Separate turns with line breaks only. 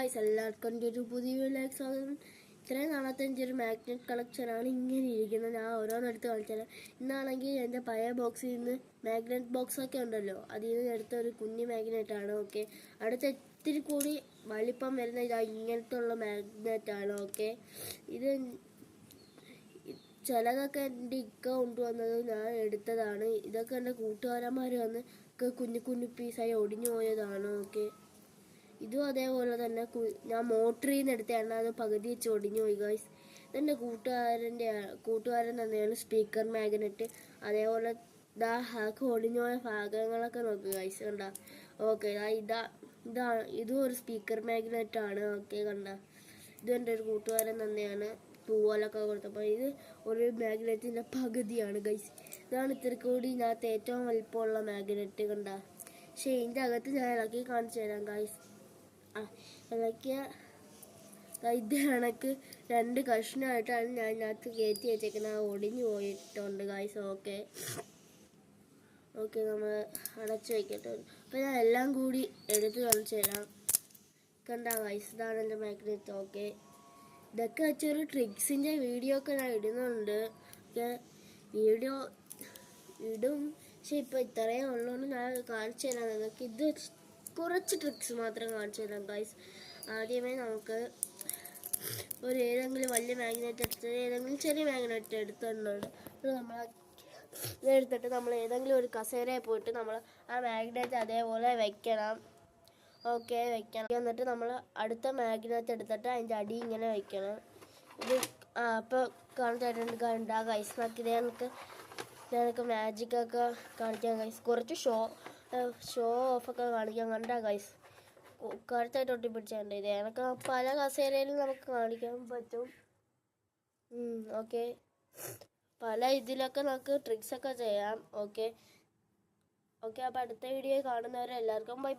Guys, എല്ലാവർക്കും എൻ്റെ ഒരു പുതിയ വീഡിയോയിലേക്ക് സ്വാഗതം. ഇത്രയും നാളത്തെ എൻ്റെ ഒരു മാഗ്നറ്റ് കളക്ഷനാണ് ഇങ്ങനെ ഇരിക്കുന്നത്. ഞാൻ ഓരോന്നെടുത്ത് കാണിച്ചാൽ ഇന്നാണെങ്കിൽ എൻ്റെ പഴയ ബോക്സിൽ നിന്ന് മാഗ്നറ്റ് ബോക്സൊക്കെ ഉണ്ടല്ലോ, അതിൽ നിന്ന് എടുത്ത ഒരു കുഞ്ഞു മാഗ്നറ്റാണ്. ഓക്കെ, അടുത്ത ഇത്തിരി കൂടി വലിപ്പം വരുന്ന ഇതാ ഇങ്ങനത്തെ ഉള്ള മാഗ്നറ്റാണ്. ഓക്കെ, ഇത് ചിലതൊക്കെ എൻ്റെ ഇക്ക കൊണ്ടുവന്നത് ഞാൻ എടുത്തതാണ്. ഇതൊക്കെ എൻ്റെ കൂട്ടുകാരന്മാർ വന്ന് കുഞ്ഞു കുഞ്ഞു പീസായി ഒടിഞ്ഞു പോയതാണ്. ഓക്കെ, ഇതും അതേപോലെ തന്നെ ഞാൻ മോട്ടറിൽ നിന്ന് എടുത്തതാണ്. അത് പകുതി വെച്ച് ഒടിഞ്ഞു പോയി ഗൈസ്. ഇതെൻ്റെ കൂട്ടുകാരൻ തന്നെയാണ് സ്പീക്കർ മാഗ്നറ്റ്. അതേപോലെ ഒടിഞ്ഞു പോയ ഭാഗങ്ങളൊക്കെ നോക്കുക ഗൈസ്, കണ്ട. ഓക്കെ, ഇതും ഒരു സ്പീക്കർ മാഗ്നറ്റ് ആണ്. ഓക്കെ, കണ്ട. ഇതും എൻ്റെ ഒരു കൂട്ടുകാരൻ തന്നെയാണ് തൂവലൊക്കെ കൊടുത്തപ്പോൾ. ഇത് ഒരു മാഗ്നറ്റിൻ്റെ പകുതിയാണ് ഗൈസ്. ഇതാണ് ഇത്തിരി കൂടി ഇതിനകത്ത് ഏറ്റവും വലിപ്പമുള്ള മാഗ്നറ്റ്, കണ്ട. പക്ഷേ ഇതിൻ്റെ അകത്ത് ഞാൻ ഇളക്കി കാണിച്ചു തരാം ഗൈസ്. ഇളക്കിയ ഇത് കണക്ക് 2 കഷ്ണമായിട്ടാണ് ഞാൻ ഇതിനകത്ത് കയറ്റി വെച്ചേക്കുന്നത്. ഒടിഞ്ഞു പോയിട്ടുണ്ട് ഗൈസ്. ഓക്കെ, നമ്മൾ അടച്ചു വയ്ക്കട്ടെ. അപ്പം ഞാൻ എല്ലാം കൂടി എടുത്ത് കാണിച്ചു തരാം. കണ്ട ഗൈസ്, ഇതാണ് എൻ്റെ മാഗ്നറ്റ്. ഓക്കെ, ഇതൊക്കെ വെച്ചൊരു ട്രിക്സിൻ്റെ വീഡിയോ ഒക്കെ ഞാൻ ഇടുന്നുണ്ട്. വീഡിയോ ഇടും, പക്ഷെ ഇപ്പോൾ ഇത്രയും ഉള്ളതുകൊണ്ട് ഞാൻ കാണിച്ചു തരാം നിങ്ങൾക്ക്. ഇത് കുറച്ച് ട്രിക്സ് മാത്രം കാണിച്ചു തരാം ഗൈസ്. ആദ്യമേ നമുക്ക് ഏതെങ്കിലും വലിയ മാഗ്നറ്റ് എടുത്ത് ഏതെങ്കിലും ചെറിയ മാഗ്നറ്റ് എടുത്തിട്ടുണ്ട്. ഇതെടുത്തിട്ട് നമ്മൾ ഏതെങ്കിലും ഒരു കസേരയിൽ പോയിട്ട് നമ്മൾ ആ മാഗ്നറ്റ് അതേപോലെ വെക്കണം. ഓക്കെ, വെക്കണം. എന്നിട്ട് നമ്മൾ അടുത്ത മാഗ്നറ്റ് എടുത്തിട്ട് അതിൻ്റെ അടി ഇങ്ങനെ വെക്കണം. ഇത് അപ്പോൾ കാണിച്ചിട്ടുണ്ട്. കണ്ട ഗൈസ്, ഞങ്ങൾക്ക് മാജിക്കൊക്കെ കാണിക്കാം ഗൈസ്. കുറച്ച് ഷോ ഓഫൊക്കെ കാണിക്കാം. കണ്ട ഗൈസ്, കറുത്തായിട്ട് ഒട്ടിപ്പിടിച്ചുണ്ട്. ഇത് എനിക്ക് പല കസേരയിലും നമുക്ക് കാണിക്കാൻ പറ്റും. ഓക്കെ, പല ഇതിലൊക്കെ നമുക്ക് ട്രിക്സൊക്കെ ചെയ്യാം. ഓക്കെ, അപ്പോൾ അടുത്ത വീഡിയോ കാണുന്നവരെല്ലാവർക്കും ബൈ ബൈ.